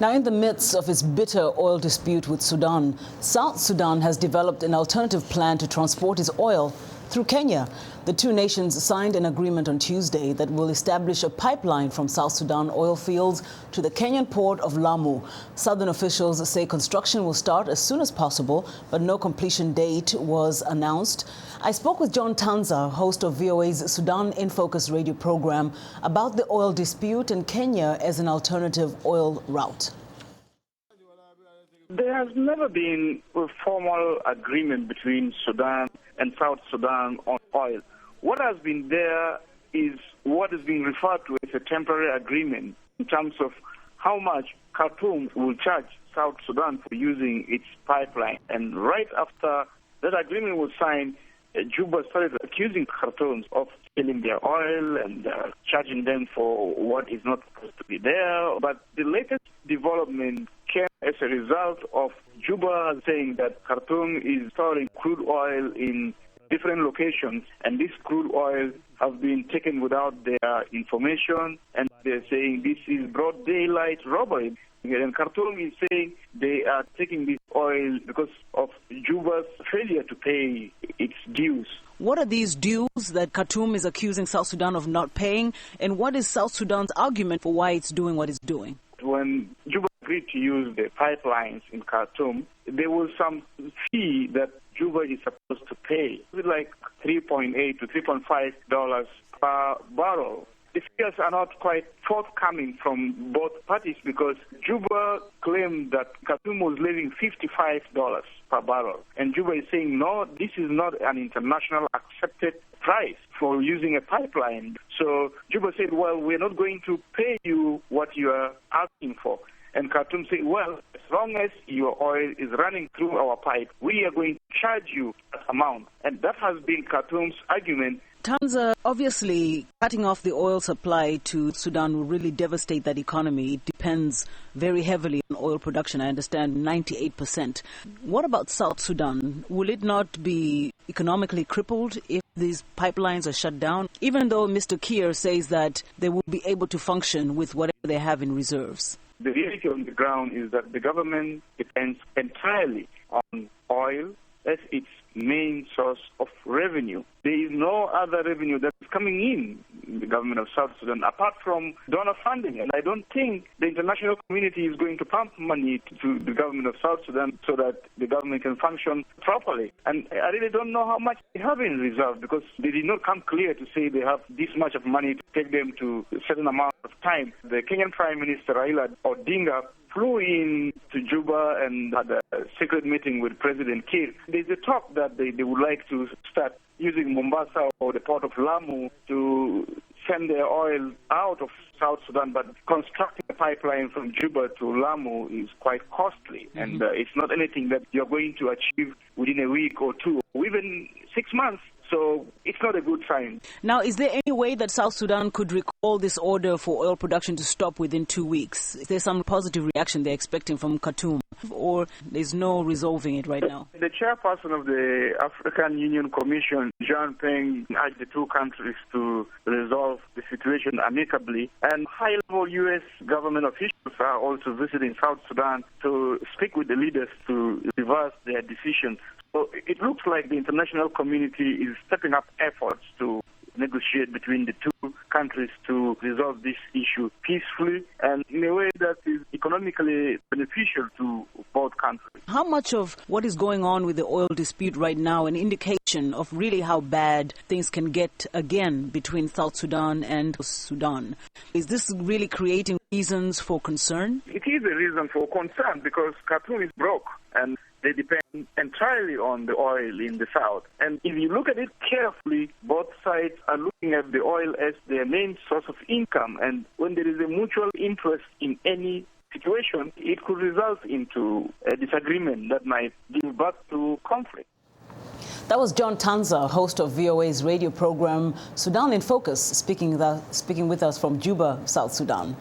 Now, in the midst of its bitter oil dispute with Sudan, South Sudan has developed an alternative plan to transport its oil through Kenya. The two nations signed an agreement on Tuesday that will establish a pipeline from South Sudan oil fields to the Kenyan port of Lamu. Southern officials say construction will start as soon as possible, but no completion date was announced. I spoke with John Tanza, host of VOA's Sudan in Focus radio program, about the oil dispute and Kenya as an alternative oil route. There has never been a formal agreement between Sudan and South Sudan on oil. What has been there is what is being referred to as a temporary agreement in terms of how much Khartoum will charge South Sudan for using its pipeline. And right after that agreement was signed, Juba started accusing Khartoum of stealing their oil and charging them for what is not supposed to be there. But the latest development came as a result of Juba saying that Khartoum is storing crude oil in different locations, and this crude oil has been taken without their information, and they're saying this is broad daylight robbery. And Khartoum is saying they are taking this oil because of Juba's failure to pay its dues. What are these dues that Khartoum is accusing South Sudan of not paying, and what is South Sudan's argument for why it's doing what it's doing? When Juba agreed to use the pipelines in Khartoum, there was some fee that Juba is supposed to pay. It's like $3.8 to $3.5 per barrel. The figures are not quite forthcoming from both parties because Juba claimed that Khartoum was levying $55 per barrel. And Juba is saying, no, this is not an international accepted price for using a pipeline. So Juba said, well, we're not going to pay you what you are asking for. And Khartoum said, well, as long as your oil is running through our pipe, we are going to charge you that amount. And that has been Khartoum's argument. Tanza, obviously, cutting off the oil supply to Sudan will really devastate that economy. It depends very heavily on oil production. I understand 98%. What about South Sudan? Will it not be economically crippled if these pipelines are shut down? Even though Mr. Kiir says that they will be able to function with whatever they have in reserves. The reality on the ground is that the government depends entirely on oil as its main source of revenue. There is no other revenue that is coming in the government of South Sudan apart from donor funding. And I don't think the international community is going to pump money to the government of South Sudan so that the government can function properly. And I really don't know how much they have in reserve because they did not come clear to say they have this much of money to take them to a certain amount of time. The Kenyan Prime Minister Raila Odinga flew in to Juba and had a secret meeting with President Kiir. There's a talk that they would like to start using Mombasa or the port of Lamu to send their oil out of South Sudan, but constructing a pipeline from Juba to Lamu is quite costly, and it's not anything that you're going to achieve within a week or two, or even 6 months. So it's not a good sign. Now, is there any way that South Sudan could recall this order for oil production to stop within 2 weeks? Is there some positive reaction they're expecting from Khartoum, or there's no resolving it right now? The chairperson of the African Union Commission, John Tanza, urged the two countries to resolve the situation amicably. And high-level U.S. government officials are also visiting South Sudan to speak with the leaders to reverse their decision. So it looks like the international community is stepping up efforts to negotiate between the two countries to resolve this issue peacefully and in a way that is economically beneficial to both countries. How much of what is going on with the oil dispute right now an indication of really how bad things can get again between South Sudan and Sudan? Is this really creating reasons for concern? It is a reason for concern because Khartoum is broke and they depend entirely on the oil in the south. And if you look at it carefully, both sides are looking at the oil as their main source of income. And when there is a mutual interest in any situation, it could result into a disagreement that might give birth to conflict. That was John Tanza, host of VOA's radio program Sudan in Focus, speaking with us from Juba, South Sudan.